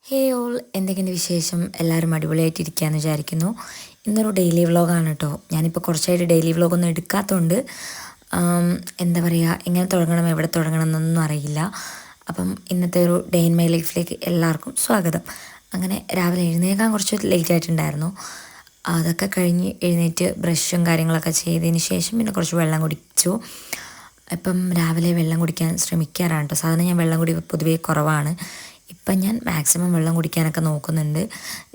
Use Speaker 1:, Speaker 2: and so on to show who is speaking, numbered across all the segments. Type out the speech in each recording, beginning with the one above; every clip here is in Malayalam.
Speaker 1: ഹേ ഓൾ എന്തൊക്കെയുണ്ട് വിശേഷം? എല്ലാവരും അടിപൊളിയായിട്ടിരിക്കുകയെന്ന് വിചാരിക്കുന്നു. ഇന്നൊരു ഡെയിലി വ്ളോഗാണ് കേട്ടോ. ഞാനിപ്പോൾ കുറച്ചായിട്ട് ഡെയിലി വ്ളോഗൊന്നും എടുക്കാത്തതുകൊണ്ട് എന്താ പറയുക, എങ്ങനെ തുടങ്ങണം എവിടെ തുടങ്ങണം എന്നൊന്നും അറിയില്ല. അപ്പം ഇന്നത്തെ ഒരു ഡേ ഇൻ മൈ ലൈഫിലേക്ക് എല്ലാവർക്കും സ്വാഗതം. അങ്ങനെ രാവിലെ എഴുന്നേൽക്കാൻ കുറച്ച് ലേറ്റ് ആയിട്ടുണ്ടായിരുന്നു. അതൊക്കെ കഴിഞ്ഞ് എഴുന്നേറ്റ് ബ്രഷും കാര്യങ്ങളൊക്കെ ചെയ്തതിന് ശേഷം പിന്നെ കുറച്ച് വെള്ളം കുടിച്ചു. ഇപ്പം രാവിലെ വെള്ളം കുടിക്കാൻ ശ്രമിക്കാറാണ് കേട്ടോ. സാധാരണ ഞാൻ വെള്ളം കുടി പൊതുവേ കുറവാണ്. ഇപ്പം ഞാൻ മാക്സിമം വെള്ളം കുടിക്കാനൊക്കെ നോക്കുന്നുണ്ട്.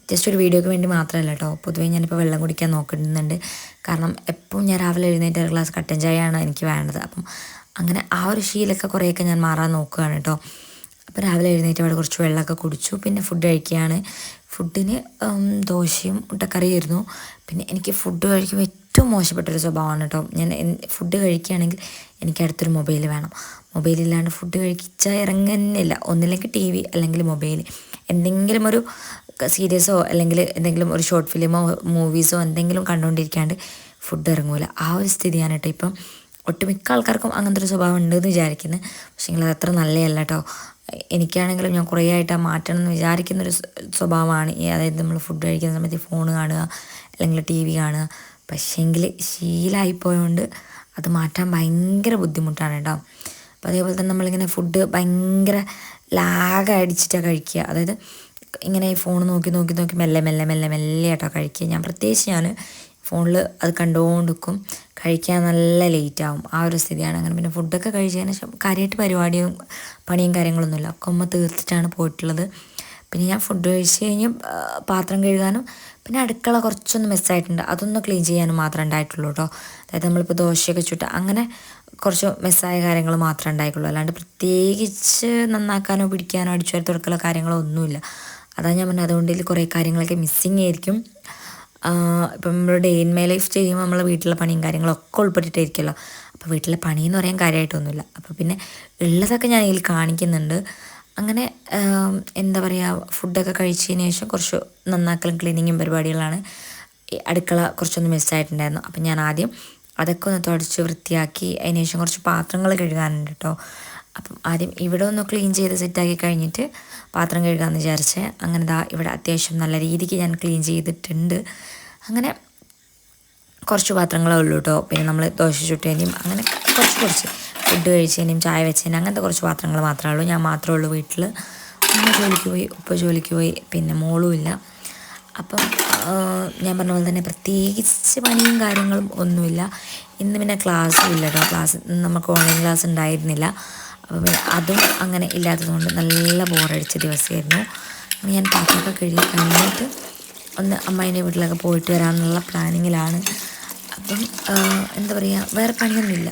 Speaker 1: ജസ്റ്റ് ഒരു വീഡിയോയ്ക്ക് വേണ്ടി മാത്രമല്ല കേട്ടോ, പൊതുവേ ഞാനിപ്പോൾ വെള്ളം കുടിക്കാൻ നോക്കുന്നുണ്ട്. കാരണം എപ്പോഴും ഞാൻ രാവിലെ എഴുന്നേറ്റ് ഒരു ഗ്ലാസ് കട്ടൻ ചായയാണ് എനിക്ക് വേണ്ടത്. അപ്പം അങ്ങനെ ആ ഒരു ശീലമൊക്കെ കുറേയൊക്കെ ഞാൻ മാറാൻ നോക്കുകയാണ് കേട്ടോ. അപ്പോൾ രാവിലെ എഴുന്നേറ്റ് അവിടെ കുറച്ച് വെള്ളമൊക്കെ കുടിച്ചു. പിന്നെ ഫുഡ് കഴിക്കുകയാണ്. ഫുഡിന് ദോശയും മുട്ടക്കറിയായിരുന്നു. പിന്നെ എനിക്ക് ഫുഡ് കഴിക്കുമ്പോൾ ഏറ്റവും മോശപ്പെട്ടൊരു സ്വഭാവമാണ് കേട്ടോ. ഞാൻ ഫുഡ് കഴിക്കുകയാണെങ്കിൽ എനിക്ക് അടുത്തൊരു മൊബൈൽ വേണം. മൊബൈലില്ലാണ്ട് ഫുഡ് കഴിച്ചാൽ ഇറങ്ങുന്നില്ല. ഒന്നില്ലെങ്കിൽ ടി വി അല്ലെങ്കിൽ മൊബൈൽ. എന്തെങ്കിലും ഒരു സീരീസോ അല്ലെങ്കിൽ എന്തെങ്കിലും ഒരു ഷോർട്ട് ഫിലിമോ മൂവീസോ എന്തെങ്കിലും കണ്ടുകൊണ്ടിരിക്കാണ്ട് ഫുഡ് ഇറങ്ങൂല. ആ ഒരു സ്ഥിതിയാണ് കേട്ടോ ഇപ്പം. ഒട്ടുമിക്ക ആൾക്കാർക്കും അങ്ങനത്തെ ഒരു സ്വഭാവം ഉണ്ടെന്ന് വിചാരിക്കുന്നു. പക്ഷേ അത് അത്ര നല്ലതല്ല കേട്ടോ. എനിക്കാണെങ്കിലും ഞാൻ കുറേ ആയിട്ട് മാറ്റണം എന്ന് വിചാരിക്കുന്നൊരു സ്വഭാവമാണ് അതായത് നമ്മൾ ഫുഡ് കഴിക്കുന്ന സമയത്ത് ഫോൺ കാണുക അല്ലെങ്കിൽ ടി വി കാണുക. പക്ഷേങ്കിൽ ശീലമായിപ്പോയതുകൊണ്ട് അത് മാറ്റാൻ ഭയങ്കര ബുദ്ധിമുട്ടാണ് കേട്ടോ. അപ്പോൾ അതേപോലെ തന്നെ നമ്മളിങ്ങനെ ഫുഡ് ഭയങ്കര ലാഗടിച്ചിട്ടാണ് കഴിക്കുക. അതായത് ഇങ്ങനെ ഈ ഫോൺ നോക്കി നോക്കി നോക്കി മെല്ലെ മെല്ലെ മെല്ലെ മെല്ലെ ആയിട്ടോ കഴിക്കുക. ഞാൻ ഫോണിൽ അത് കണ്ടുകൊണ്ടിരിക്കും. കഴിക്കാൻ നല്ല ലേറ്റ് ആവും. ആ ഒരു സ്ഥിതിയാണ്. അങ്ങനെ പിന്നെ ഫുഡൊക്കെ കഴിച്ചതിന് ശേഷം കാര്യമായിട്ട് പരിപാടിയും പണിയും കാര്യങ്ങളൊന്നുമില്ല. ഒക്കെ ഉമ്മ തീർത്തിട്ടാണ് പോയിട്ടുള്ളത്. പിന്നെ ഞാൻ ഫുഡ് കഴിച്ച് കഴിഞ്ഞ് പാത്രം കഴുകാനും പിന്നെ അടുക്കള കുറച്ചൊന്ന് മിസ്സായിട്ടുണ്ട്, അതൊന്ന് ക്ലീൻ ചെയ്യാനും മാത്രമേ ഉണ്ടായിട്ടുള്ളൂ കേട്ടോ. അതായത് നമ്മളിപ്പോൾ ദോശയൊക്കെ ചുട്ട് അങ്ങനെ കുറച്ച് മെസ്സായ കാര്യങ്ങൾ മാത്രമേ ഉണ്ടായിട്ടുള്ളൂ. അല്ലാണ്ട് പ്രത്യേകിച്ച് നന്നാക്കാനോ പിടിക്കാനോ അടിച്ചു വാരി തുടക്കലോ കാര്യങ്ങളോ ഒന്നുമില്ല. അതാണ് ഞാൻ പറഞ്ഞത്. അതുകൊണ്ട് ഇതിൽ കുറേ കാര്യങ്ങളൊക്കെ മിസ്സിങ് ആയിരിക്കും. ഇപ്പം നമ്മൾ ഡേ ഇൻ മൈ ലൈഫ് ചെയ്യുമ്പോൾ നമ്മളെ വീട്ടിലെ പണിയും കാര്യങ്ങളൊക്കെ ഉൾപ്പെട്ടിട്ടായിരിക്കുമല്ലോ. അപ്പോൾ വീട്ടിലെ പണിയെന്ന് പറയാൻ കാര്യമായിട്ടൊന്നുമില്ല. അപ്പോൾ പിന്നെ ഉള്ളതൊക്കെ ഞാൻ ഇതിൽ കാണിക്കുന്നുണ്ട്. അങ്ങനെ എന്താ പറയുക, ഫുഡൊക്കെ കഴിച്ചതിന് ശേഷം കുറച്ച് നന്നാക്കലും ക്ലീനിങ്ങും പരിപാടികളാണ്. ഈ അടുക്കള കുറച്ചൊന്ന് മിസ്സായിട്ടുണ്ടായിരുന്നു. അപ്പം ഞാൻ ആദ്യം അതൊക്കെ ഒന്ന് തുടച്ച് വൃത്തിയാക്കി അതിന് ശേഷം കുറച്ച് പാത്രങ്ങൾ കഴുകാനുണ്ട് കേട്ടോ. അപ്പം ആദ്യം ഇവിടെ ഒന്ന് ക്ലീൻ ചെയ്ത് സെറ്റാക്കി കഴിഞ്ഞിട്ട് പാത്രം കഴുകാമെന്ന് വിചാരിച്ചേ. അങ്ങനെ ഇവിടെ അത്യാവശ്യം നല്ല രീതിക്ക് ഞാൻ ക്ലീൻ ചെയ്തിട്ടുണ്ട്. അങ്ങനെ കുറച്ച് പാത്രങ്ങളേ ഉള്ളൂ കേട്ടോ. പിന്നെ നമ്മൾ ദോശ ചുട്ടതിൻ്റെയും അങ്ങനെ കുറച്ച് ഫുഡ് കഴിച്ചതിൻ്റെയും ചായ വെച്ചതിൻ്റെയും അങ്ങനത്തെ കുറച്ച് പാത്രങ്ങൾ മാത്രമേ ഉള്ളൂ. ഞാൻ മാത്രമേ ഉള്ളൂ വീട്ടിൽ. ഉമ്മ ജോലിക്ക് പോയി, ഉപ്പ ജോലിക്ക് പോയി, പിന്നെ മോളും ഇല്ല. അപ്പം ഞാൻ പറഞ്ഞ പോലെ തന്നെ പ്രത്യേകിച്ച് പണിയും കാര്യങ്ങളും ഒന്നുമില്ല. ഇന്ന് പിന്നെ ക്ലാസ്സും ഇല്ല കേട്ടോ. നമുക്ക് ഓൺലൈൻ ക്ലാസ് ഉണ്ടായിരുന്നില്ല. അപ്പോൾ പിന്നെ അതും അങ്ങനെ ഇല്ലാത്തതുകൊണ്ട് നല്ല ബോറടിച്ച ദിവസമായിരുന്നു. ഞാൻ പാത്രമൊക്കെ കഴുകി കഴിഞ്ഞിട്ട് ഒന്ന് അമ്മേൻ്റെ വീട്ടിലൊക്കെ പോയിട്ട് വരാമെന്നുള്ള പ്ലാനിങ്ങിലാണ്. അപ്പം എന്താ പറയുക, വേറെ പണിയൊന്നുമില്ല.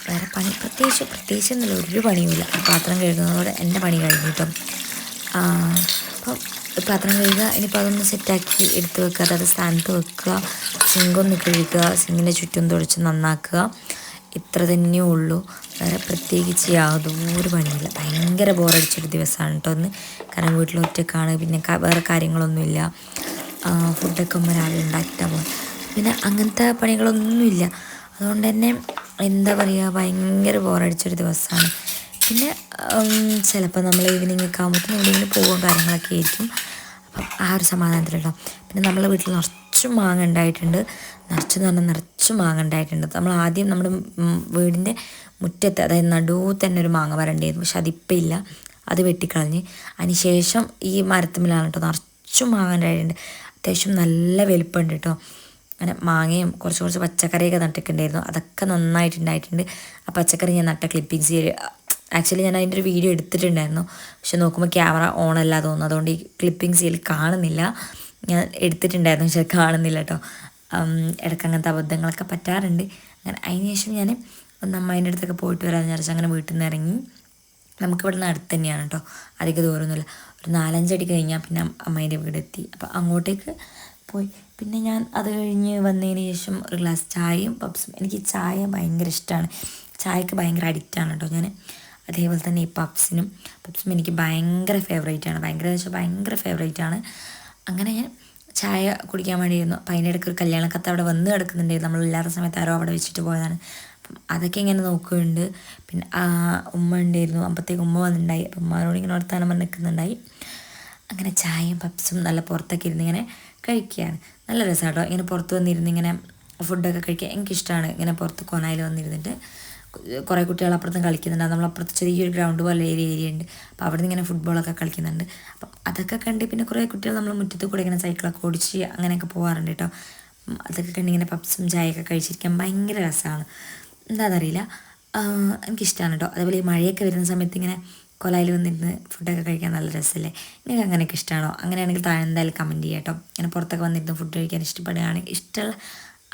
Speaker 1: വേറെ പണി പ്രത്യേകിച്ചൊന്നുമില്ല, ഒരു പണിയുമില്ല. പാത്രം കഴുകുന്നതോടെ എൻ്റെ പണി കഴിഞ്ഞു കേട്ടോ. അപ്പം പാത്രം കഴുകുക, ഇനിയിപ്പോൾ അതൊന്ന് സെറ്റാക്കി എടുത്ത് വെക്കുക, അതായത് സ്ഥാനത്ത് വെക്കുക, സിങ്കൊന്ന് കഴുകുക, സിങ്കിൻ്റെ ചുറ്റും തുടച്ച് നന്നാക്കുക. ഇത്ര തന്നെയേ ഉള്ളൂ. വേറെ പ്രത്യേകിച്ച് യാതൊരു പണിയില്ല. ഭയങ്കര ബോറടിച്ചൊരു ദിവസമാണ് കേട്ടോ ഒന്ന്. കാരണം വീട്ടിൽ ഒറ്റക്കാണ്, പിന്നെ വേറെ കാര്യങ്ങളൊന്നുമില്ല. ഫുഡൊക്കെ നമ്മൾ രാവിലെ ഉണ്ടാക്കിയിട്ടാണ് പോകുന്നത്. പിന്നെ അങ്ങനത്തെ പണികളൊന്നുമില്ല. അതുകൊണ്ട് തന്നെ എന്താ പറയുക, ഭയങ്കര ബോറടിച്ചൊരു ദിവസമാണ്. പിന്നെ ചിലപ്പോൾ നമ്മൾ ഈവനിങ് ഒക്കെ ആകുമ്പോഴത്തേനും എവിടെയെങ്കിലും പോകുക കാര്യങ്ങളൊക്കെ ആയിരിക്കും. അപ്പം ആ ഒരു സമാധാനത്തിലുണ്ടാവും. പിന്നെ നമ്മളെ വീട്ടിൽ നിറച്ചും മാങ്ങ ഉണ്ടായിട്ടുണ്ട്. നിറച്ചെന്ന് പറഞ്ഞാൽ നിറച്ചും മാങ്ങ ഉണ്ടായിട്ടുണ്ട്. നമ്മൾ ആദ്യം നമ്മുടെ വീടിൻ്റെ മുറ്റത്ത്, അതായത് നടുവ് തന്നെ ഒരു മാങ്ങ മരം ഉണ്ടായിരുന്നു. പക്ഷെ അതിപ്പം ഇല്ല, അത് വെട്ടിക്കളഞ്ഞ്. അതിന് ശേഷം ഈ മരത്തുമ്മലാണ് കേട്ടോ നിറച്ചും മാങ്ങ ഉണ്ടായിട്ടുണ്ട്. അത്യാവശ്യം നല്ല വലുപ്പമുണ്ട് കേട്ടോ. അങ്ങനെ മാങ്ങയും കുറച്ച് പച്ചക്കറിയൊക്കെ നട്ടിട്ടുണ്ടായിരുന്നു. അതൊക്കെ നന്നായിട്ടുണ്ടായിട്ടുണ്ട്. ആ പച്ചക്കറി ഞാൻ നട്ട ക്ലിപ്പിങ്സ് ആക്ച്വലി ഞാൻ അതിൻ്റെ ഒരു വീഡിയോ എടുത്തിട്ടുണ്ടായിരുന്നു. പക്ഷെ നോക്കുമ്പോൾ ക്യാമറ ഓൺ അല്ല തോന്നുന്നു. അതുകൊണ്ട് ഈ ക്ലിപ്പിങ്സ് ഇതിൽ കാണുന്നില്ല. ഞാൻ എടുത്തിട്ടുണ്ടായിരുന്നു പക്ഷെ കാണുന്നില്ല കേട്ടോ. ഇടയ്ക്ക് അങ്ങനത്തെ അബദ്ധങ്ങളൊക്കെ പറ്റാറുണ്ട്. അങ്ങനെ അതിന് ശേഷം ഞാൻ ഒന്ന് അമ്മേൻ്റെ അടുത്തൊക്കെ പോയിട്ട് വരാമെന്ന് വിചാരിച്ചു അങ്ങനെ വീട്ടിൽ നിന്ന് ഇറങ്ങി. നമുക്കിവിടെ നിന്ന് അടുത്ത് തന്നെയാണ് കേട്ടോ, അധികം ദൂരമൊന്നുമില്ല. ഒരു 4-5 അടി കഴിഞ്ഞാൽ പിന്നെ അമ്മേൻ്റെ വീടെത്തി. അപ്പോൾ അങ്ങോട്ടേക്ക് പോയി. പിന്നെ ഞാൻ അത് കഴിഞ്ഞ് വന്നതിന് ശേഷം ഒരു ഗ്ലാസ് ചായയും പപ്സും. എനിക്ക് ചായ ഭയങ്കര ഇഷ്ടമാണ്. ചായക്ക് ഭയങ്കര അഡിക്റ്റാണ് കേട്ടോ ഞാൻ. അതേപോലെ തന്നെ ഈ പപ്സും എനിക്ക് ഭയങ്കര ഫേവറേറ്റാണ്. ഭയങ്കര ഫേവറേറ്റാണ്. അങ്ങനെ ഞാൻ ചായ കുടിക്കാൻ വേണ്ടിയിരുന്നു. അപ്പം അതിൻ്റെ ഇടയ്ക്ക് ഒരു കല്യാണക്കത്ത് അവിടെ വന്ന് കിടക്കുന്നുണ്ടായിരുന്നു. നമ്മളില്ലാത്ത സമയത്ത് ആരോ അവിടെ വെച്ചിട്ട് പോയതാണ്. അപ്പം അതൊക്കെ ഇങ്ങനെ നോക്കുന്നുണ്ട്. പിന്നെ ഉമ്മ ഉണ്ടായിരുന്നു. അപ്പോഴത്തേക്ക് ഉമ്മ വന്നിട്ടുണ്ടായി. അപ്പം ഉമ്മാനോട് ഇങ്ങനെ വർത്താനം പറഞ്ഞ് നിൽക്കുന്നുണ്ടായി. അങ്ങനെ ചായയും പപ്സും നല്ല പുറത്തൊക്കെ ഇരുന്ന് ഇങ്ങനെ കഴിക്കുകയാണ്. നല്ല രസമാണ് കേട്ടോ ഇങ്ങനെ പുറത്ത് വന്നിരുന്ന് ഇങ്ങനെ ഫുഡൊക്കെ കഴിക്കുക. എനിക്കിഷ്ടമാണ് ഇങ്ങനെ പുറത്ത് കൊനായിൽ വന്നിരുന്നിട്ട്. കുറേ കുട്ടികൾ അപ്പുറത്തും കളിക്കുന്നുണ്ട്. നമ്മളപ്പുറത്ത് ചെറിയൊരു ഗ്രൗണ്ട് പോലെ ഏരിയ ഉണ്ട്. അപ്പോൾ അവിടെ നിന്ന് ഇങ്ങനെ ഫുട്ബോളൊക്കെ കളിക്കുന്നുണ്ട്. അപ്പം അതൊക്കെ കണ്ട് പിന്നെ കുറേ കുട്ടികൾ നമ്മൾ മുറ്റത്ത് കൂടെ ഇങ്ങനെ സൈക്കിളൊക്കെ ഓടിച്ച് അങ്ങനെയൊക്കെ പോകാറുണ്ട് കേട്ടോ. അതൊക്കെ കണ്ട് ഇങ്ങനെ പപ്സും ചായയൊക്കെ കഴിച്ചിരിക്കാൻ ഭയങ്കര രസമാണ്. എന്താണെന്നറിയില്ല, എനിക്കിഷ്ടമാണ് കേട്ടോ. അതേപോലെ ഈ മഴയൊക്കെ വരുന്ന സമയത്ത് ഇങ്ങനെ കൊലായിൽ വന്നിരുന്ന് ഫുഡൊക്കെ കഴിക്കാൻ നല്ല രസമല്ലേ? നിങ്ങൾക്ക് അങ്ങനെയൊക്കെ ഇഷ്ടമാണോ? അങ്ങനെയാണെങ്കിൽ താഴെ എന്തായാലും കമൻറ്റ് ചെയ്യാം കേട്ടോ. ഇങ്ങനെ പുറത്തൊക്കെ വന്നിരുന്ന് ഫുഡ് കഴിക്കാൻ ഇഷ്ടപ്പെടുകയാണെങ്കിൽ, ഇഷ്ടമുള്ള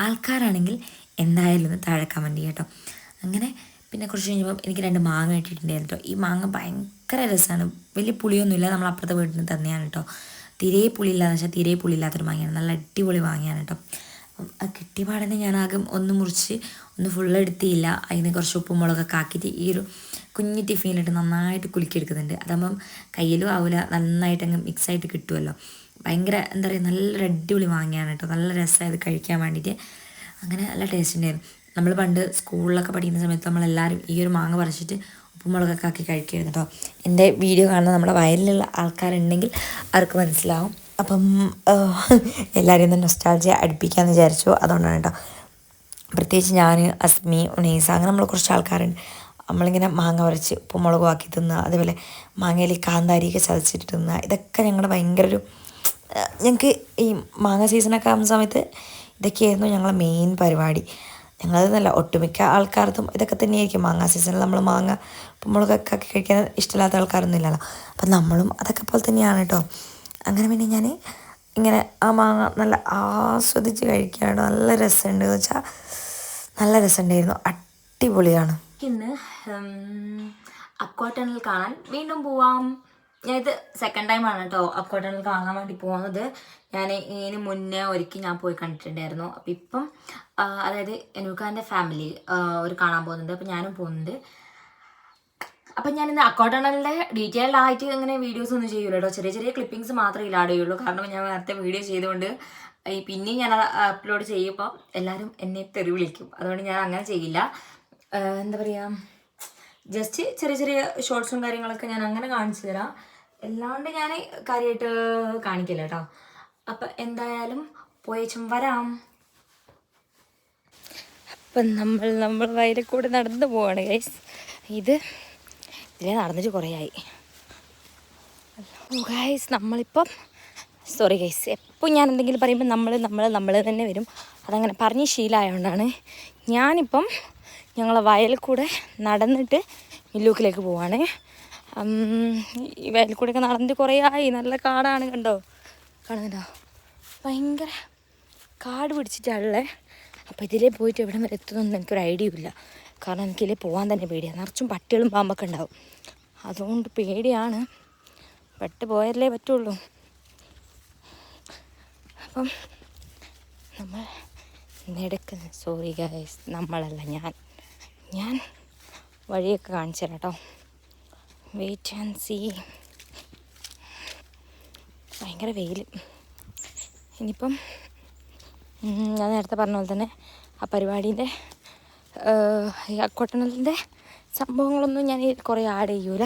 Speaker 1: ആൾക്കാരാണെങ്കിൽ എന്തായാലും ഒന്ന് താഴെ കമൻറ്റ് ചെയ്യാം കേട്ടോ. അങ്ങനെ പിന്നെ കുറച്ച് കഴിഞ്ഞപ്പോൾ എനിക്ക് 2 മാങ്ങ ഇട്ടിട്ടുണ്ടായിരുന്നു കേട്ടോ. ഈ മാങ്ങ ഭയങ്കര രസമാണ്. വലിയ പുളിയൊന്നുമില്ല. നമ്മൾ അപ്പുറത്തെ വീട്ടിൽ നിന്ന് തന്നെയാണ് കേട്ടോ. തീരെ പുളിയില്ലാന്ന് വെച്ചാൽ തീരെ പുളിയില്ലാത്തൊരു മാങ്ങയാണ്. നല്ല അടിപൊളി മാങ്ങയാണ് കേട്ടോ. അപ്പം ആ കിട്ടിയ പാടനെ ഞാൻ ആകെ ഒന്ന് മുറിച്ച് ഒന്ന് ഫുള്ള് എടുത്തില്ല. അതിന് കുറച്ച് ഉപ്പും മുളകൊക്കെ ആക്കിയിട്ട് ഈ ഒരു കുഞ്ഞു ടിഫിനിലിട്ട് നന്നായിട്ട് കുലുക്കിയെടുക്കുന്നുണ്ട്. അതാകുമ്പം കയ്യിലും ആവില്ല, നന്നായിട്ട് അങ്ങ് മിക്സായിട്ട് കിട്ടുമല്ലോ. ഭയങ്കര എന്താ പറയുക, നല്ലൊരു അടിപൊളി മാങ്ങയാണ് കേട്ടോ. നല്ല രസമായത് കഴിക്കാൻ വേണ്ടിയിട്ട്. അങ്ങനെ നല്ല ടേസ്റ്റ് ഉണ്ടായിരുന്നു. നമ്മൾ പണ്ട് സ്കൂളിലൊക്കെ പഠിക്കുന്ന സമയത്ത് നമ്മളെല്ലാവരും ഈ ഒരു മാങ്ങ പറിച്ചിട്ട് ഉപ്പും മുളകൊക്കെ ആക്കി കഴിക്കുമായിരുന്നു കേട്ടോ. എൻ്റെ വീഡിയോ കാണുന്ന നമ്മുടെ വയലിലുള്ള ആൾക്കാരുണ്ടെങ്കിൽ അവർക്ക് മനസ്സിലാവും. അപ്പം എല്ലാവരും ഒന്ന് നൊസ്റ്റാൾജിയ അടുപ്പിക്കാമെന്ന് വിചാരിച്ചു. അതുകൊണ്ടാണ് കേട്ടോ. പ്രത്യേകിച്ച് ഞാൻ, അസ്മി, ഉണീസ, അങ്ങനെ നമ്മൾ കുറച്ച് ആൾക്കാരുണ്ട്. നമ്മളിങ്ങനെ മാങ്ങ പറിച്ച് ഉപ്പും മുളകും ആക്കി തിന്നുക, അതേപോലെ മാങ്ങയിൽ കാന്താരിയൊക്കെ ചതച്ചിട്ട് തിന്നുക. ഇതൊക്കെ ഞങ്ങളുടെ ഭയങ്കര ഒരു, ഞങ്ങൾക്ക് ഈ മാങ്ങ സീസണൊക്കെ ആകുന്ന സമയത്ത് ഇതൊക്കെയായിരുന്നു ഞങ്ങളെ മെയിൻ പരിപാടി. ഞങ്ങളതെന്നല്ല, ഒട്ടുമിക്ക ആൾക്കാർക്കും ഇതൊക്കെ തന്നെയായിരിക്കും. മാങ്ങ സീസണിൽ നമ്മൾ മാങ്ങ ഉപ്പും മുളകൊക്കെ ആക്കി കഴിക്കാൻ ഇഷ്ടമില്ലാത്ത ആൾക്കാരൊന്നും ഇല്ലല്ലോ. അപ്പം നമ്മളും അതൊക്കെ പോലെ തന്നെയാണ് കേട്ടോ. അങ്ങനെ പിന്നെ ഞാൻ ഇങ്ങനെ ആ മാങ്ങ നല്ല ആസ്വദിച്ച് കഴിക്കുകയാണ്. നല്ല രസമുണ്ട് എന്ന് വെച്ചാൽ നല്ല രസമുണ്ടായിരുന്നു. അടിപൊളിയാണ്.
Speaker 2: ഇന്ന് അക്വാ കാണാൻ വീണ്ടും പോവാം. ഞാനിത് സെക്കൻഡ് ടൈമാണ് കേട്ടോ അക്വാ ടണൽ കാണാൻ വേണ്ടി പോകുന്നത്. ഞാൻ ഇതിന് മുന്നേ ഒരിക്കൽ ഞാൻ പോയി കണ്ടിട്ടുണ്ടായിരുന്നു. അപ്പം ഇപ്പം അതായത് എനൂക്കാൻ്റെ ഫാമിലി ഒരു കാണാൻ പോകുന്നുണ്ട്. അപ്പം ഞാനും പോകുന്നുണ്ട്. അപ്പം ഞാനിന്ന് അക്വാ ടണലിൻ്റെ ഡീറ്റെയിൽഡ് ആയിട്ട് ഇങ്ങനെ വീഡിയോസ് ഒന്നും ചെയ്യൂല കേട്ടോ. ചെറിയ ചെറിയ ക്ലിപ്പിങ്സ് മാത്രമേ ഇല്ലാട് ചെയ്യുള്ളൂ. കാരണം ഞാൻ നേരത്തെ വീഡിയോ ചെയ്തുകൊണ്ട് പിന്നെയും ഞാൻ അപ്ലോഡ് ചെയ്യുമ്പോൾ എല്ലാവരും എന്നെ തെറി വിളിക്കും. അതുകൊണ്ട് ഞാൻ അങ്ങനെ ചെയ്യില്ല. എന്താ പറയുക, ജസ്റ്റ് ചെറിയ ചെറിയ ഷോർട്സും കാര്യങ്ങളൊക്കെ ഞാൻ അങ്ങനെ കാണിച്ചു തരാം. അല്ലാണ്ട് ഞാൻ കാര്യമായിട്ട് കാണിക്കില്ല കേട്ടോ. അപ്പം എന്തായാലും പോയേച്ചും വരാം.
Speaker 1: അപ്പം നമ്മൾ വയലിൽ കൂടെ നടന്നു പോവാണ് ഗൈസ്. ഇതിലെ നടന്നിട്ട് കുറേ ആയി. ഗൈസ് നമ്മളിപ്പം സോറി ഗൈസ്, എപ്പോൾ ഞാൻ എന്തെങ്കിലും പറയുമ്പോൾ നമ്മൾ തന്നെ വരും. അതങ്ങനെ പറഞ്ഞ് ശീലമായതുകൊണ്ടാണ്. ഞാനിപ്പം ഞങ്ങളെ വയലിൽ കൂടെ നടന്നിട്ട് മില്ലൂക്കിലേക്ക് പോവാണ്. ഈ വയലിൽ കൂടെയൊക്കെ നടന്നിട്ട് കുറേ ആയി. നല്ല കാടാണ്, കണ്ടോ, കാണുന്നുണ്ടോ? ഭയങ്കര കാട് പിടിച്ചിട്ടുള്ളേ. അപ്പോൾ ഇതിലേ പോയിട്ട് എവിടെ വരെ എത്തുന്നൊന്നും എനിക്കൊരു ഐഡിയ ഇല്ല. കാരണം എനിക്കിതിലേ പോകാൻ തന്നെ പേടിയാണ്. നിറച്ചും പട്ടികളും പാമ്പൊക്കെ ഉണ്ടാവും. അതുകൊണ്ട് പേടിയാണ്. പെട്ട് പോയാലേ പറ്റുള്ളൂ. അപ്പം നമ്മൾ ഇന്നെടുക്കുന്ന സോറി ഗൈസ്, നമ്മളല്ല, ഞാൻ വഴിയൊക്കെ കാണിച്ചു തരാം കേട്ടോ. Wait and see. ഭയങ്കര വെയിൽ. ഇനിയിപ്പം ഞാൻ നേരത്തെ പറഞ്ഞ പോലെ തന്നെ ആ പരിപാടീൻ്റെ ഈ അക്വാട്ടണലിൻ്റെ സംഭവങ്ങളൊന്നും ഞാൻ കുറേ ആഡ് ചെയ്യൂല.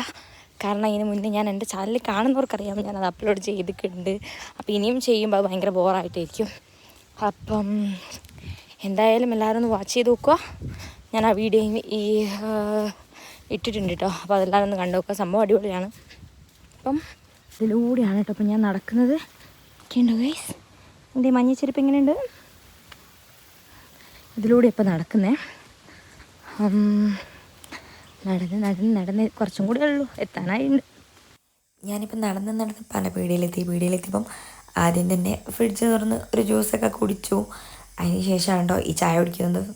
Speaker 1: കാരണം ഇതിന് മുന്നേ ഞാൻ എൻ്റെ ചാനലിൽ കാണുന്നവർക്കറിയാം ഞാനത് അപ്ലോഡ് ചെയ്തിട്ടുണ്ട്. അപ്പോൾ ഇനിയും ചെയ്യുമ്പോൾ അത് ഭയങ്കര ബോറായിട്ടായിരിക്കും. അപ്പം എന്തായാലും എല്ലാവരും ഒന്ന് വാച്ച് ചെയ്ത് നോക്കുക. ഞാൻ ആ വീഡിയോ ഈ ഇട്ടിട്ടുണ്ട് കേട്ടോ. അപ്പോൾ അതെല്ലാവരും ഒന്ന് കണ്ടു നോക്കുക. സംഭവം അടിപൊളിയാണ്. അപ്പം ഇതിലൂടെയാണ് കേട്ടോ അപ്പം ഞാൻ നടക്കുന്നത്. ഒക്കെയുണ്ടോ ഗൈസ്? എൻ്റെ മഞ്ഞച്ചെരുപ്പ് എങ്ങനെയുണ്ട്? ഇതിലൂടെ ഇപ്പം നടക്കുന്നേ. നടന്ന് കുറച്ചും കൂടെ ഉള്ളൂ, എത്താനായിട്ടുണ്ട്. ഞാനിപ്പോൾ നടന്ന് പല പീടികയിലെത്തിയപ്പം ആദ്യം തന്നെ ഫ്രിഡ്ജ് തുറന്ന് ഒരു ജ്യൂസൊക്കെ കുടിച്ചു. അതിന് ശേഷമാണ് കേട്ടോ ഈ ചായ കുടിക്കുന്നത്.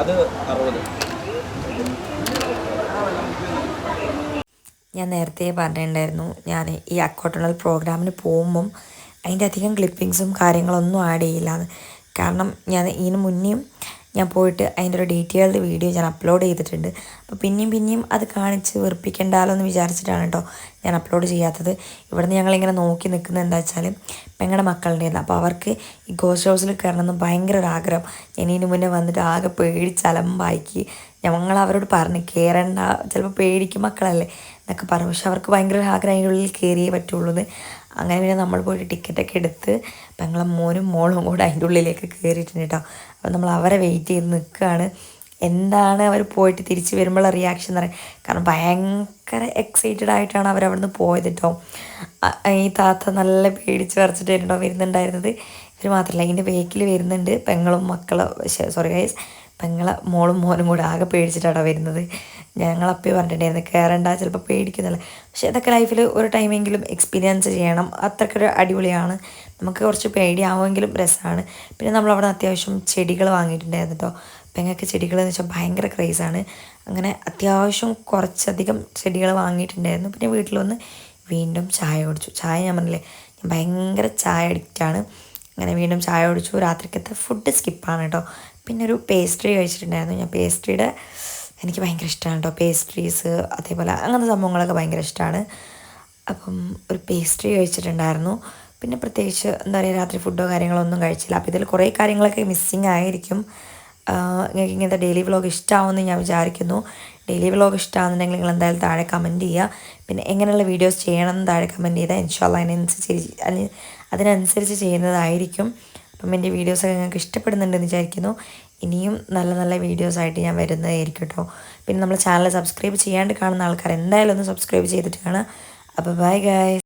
Speaker 3: അത് 60.
Speaker 1: ഞാൻ നേരത്തെ പറഞ്ഞിട്ടുണ്ടായിരുന്നു ഞാൻ ഈ അക്കോട്ടണൽ പ്രോഗ്രാമിന് പോകുമ്പം അതിൻ്റെ അധികം ക്ലിപ്പിങ്സും കാര്യങ്ങളൊന്നും ആഡ് ചെയ്യില്ലാന്ന്. കാരണം ഞാൻ ഇതിന് മുന്നേയും ഞാൻ പോയിട്ട് അതിൻ്റെ ഒരു ഡീറ്റെയിൽഡ് വീഡിയോ ഞാൻ അപ്ലോഡ് ചെയ്തിട്ടുണ്ട്. അപ്പോൾ പിന്നെയും അത് കാണിച്ച് വെറുപ്പിക്കണ്ടാലോ എന്ന് വിചാരിച്ചിട്ടാണ് കേട്ടോ ഞാൻ അപ്ലോഡ് ചെയ്യാത്തത്. ഇവിടുന്ന് ഞങ്ങളിങ്ങനെ നോക്കി നിൽക്കുന്നത് എന്താ വെച്ചാൽ പെങ്ങളുടെ മക്കളുണ്ടായിരുന്നു. അപ്പോൾ അവർക്ക് ഈ ഗോസ്റ്റ് ഹൗസിൽ കയറണമെന്ന് ഭയങ്കര ഒരു ആഗ്രഹം. ഞാൻ ഇതിന് മുന്നേ വന്നിട്ട് ആകെ പേടിച്ചലമ്പാക്കി. ഞങ്ങൾ അവരോട് പറഞ്ഞ് കയറണ്ട, ചിലപ്പോൾ പേടിക്കും മക്കളല്ലേ എന്നൊക്കെ പറഞ്ഞു. പക്ഷെ അവർക്ക് ഭയങ്കര ആഗ്രഹം അതിൻ്റെ ഉള്ളിൽ കയറിയേ പറ്റുള്ളൂ എന്ന്. അങ്ങനെ പിന്നെ നമ്മൾ പോയിട്ട് ടിക്കറ്റൊക്കെ എടുത്ത് പെങ്ങളെ മോനും മോളും കൂടെ അതിൻ്റെ ഉള്ളിലേക്ക് കയറിയിട്ടുണ്ട് കേട്ടോ. അപ്പോൾ നമ്മൾ അവരെ വെയിറ്റ് ചെയ്ത് നിൽക്കുകയാണ്. എന്താണ് അവർ പോയിട്ട് തിരിച്ച് വരുമ്പോഴുള്ള റിയാക്ഷൻ എന്ന് പറയുക. കാരണം ഭയങ്കര എക്സൈറ്റഡ് ആയിട്ടാണ് അവരവിടുന്ന് പോയത് കേട്ടോ. ഈ താത്ത നല്ല പേടിച്ച് വരച്ചിട്ടായിരുന്നോ വരുന്നുണ്ടായിരുന്നത്. ഇവർ മാത്രമല്ല, ഇതിൻ്റെ ബേക്കിൽ വരുന്നുണ്ട് പെങ്ങളും മക്കളും, സോറി ഗൈസ്, പെങ്ങളെ മോളും മോനും കൂടെ ആകെ പേടിച്ചിട്ടാണ് വരുന്നത്. ഞങ്ങളപ്പേ പറഞ്ഞിട്ടുണ്ടായിരുന്നു കയറണ്ട, ചിലപ്പോൾ പേടിക്കുന്നില്ല. പക്ഷേ ഇതൊക്കെ ലൈഫിൽ ഒരു ടൈമെങ്കിലും എക്സ്പീരിയൻസ് ചെയ്യണം. അത്രയ്ക്കൊരു അടിപൊളിയാണ്. നമുക്ക് കുറച്ച് പേടിയാവുമെങ്കിലും രസമാണ്. പിന്നെ നമ്മളവിടെ അത്യാവശ്യം ചെടികൾ വാങ്ങിയിട്ടുണ്ടായിരുന്നു കേട്ടോ. പെങ്ങൾക്ക് ചെടികൾ എന്ന് വെച്ചാൽ ഭയങ്കര ക്രേസാണ്. അങ്ങനെ അത്യാവശ്യം കുറച്ചധികം ചെടികൾ വാങ്ങിയിട്ടുണ്ടായിരുന്നു. പിന്നെ വീട്ടിൽ വന്ന് വീണ്ടും ചായ കുടിച്ചു. ചായ ഞാൻ പറഞ്ഞില്ലേ, ഞാൻ ഭയങ്കര ചായ അഡിക്റ്റാണ്. അങ്ങനെ വീണ്ടും ചായ കുടിച്ചു. രാത്രിക്കത്തെ ഫുഡ് സ്കിപ്പാണ് കേട്ടോ. പിന്നെ ഒരു പേസ്ട്രി കഴിച്ചിട്ടുണ്ടായിരുന്നു. ഞാൻ പേസ്ട്രിയുടെ എനിക്ക് ഭയങ്കര ഇഷ്ടമാണ് കേട്ടോ. പേസ്ട്രീസ് അതേപോലെ അങ്ങനത്തെ സംഭവങ്ങളൊക്കെ ഭയങ്കര ഇഷ്ടമാണ്. അപ്പം ഒരു പേസ്ട്രി കഴിച്ചിട്ടുണ്ടായിരുന്നു. പിന്നെ പ്രത്യേകിച്ച് എന്താ പറയുക, രാത്രി ഫുഡോ കാര്യങ്ങളോ ഒന്നും കഴിച്ചില്ല. അപ്പോൾ ഇതിൽ കുറേ കാര്യങ്ങളൊക്കെ മിസ്സിങ് ആയിരിക്കും. നിങ്ങൾക്ക് ഇങ്ങനത്തെ ഡെയിലി വ്ളോഗ് ഇഷ്ടമാവുമെന്ന് ഞാൻ വിചാരിക്കുന്നു. ഡെയിലി വ്ളോഗ് ഇഷ്ടമാകുന്നുണ്ടെങ്കിൽ നിങ്ങൾ എന്തായാലും താഴെ കമൻറ്റ് ചെയ്യുക. പിന്നെ എങ്ങനെയുള്ള വീഡിയോസ് ചെയ്യണമെന്ന് താഴെ കമൻറ്റ് ചെയ്താൽ ഇൻഷാല്ലാ അതിനനുസരിച്ച് ചെയ്യുന്നതായിരിക്കും. അപ്പം എൻ്റെ വീഡിയോസൊക്കെ നിങ്ങൾക്ക് ഇഷ്ടപ്പെടുന്നുണ്ടെന്ന് വിചാരിക്കുന്നു. ഇനിയും നല്ല നല്ല വീഡിയോസായിട്ട് ഞാൻ വരുന്നതായിരിക്കും കേട്ടോ. പിന്നെ നമ്മൾ ചാനൽ സബ്സ്ക്രൈബ് ചെയ്യാണ്ട് കാണുന്ന ആൾക്കാർ എന്തായാലും ഒന്ന് സബ്സ്ക്രൈബ് ചെയ്തിട്ട് കാണാം. അപ്പോൾ ബൈ ഗൈസ്.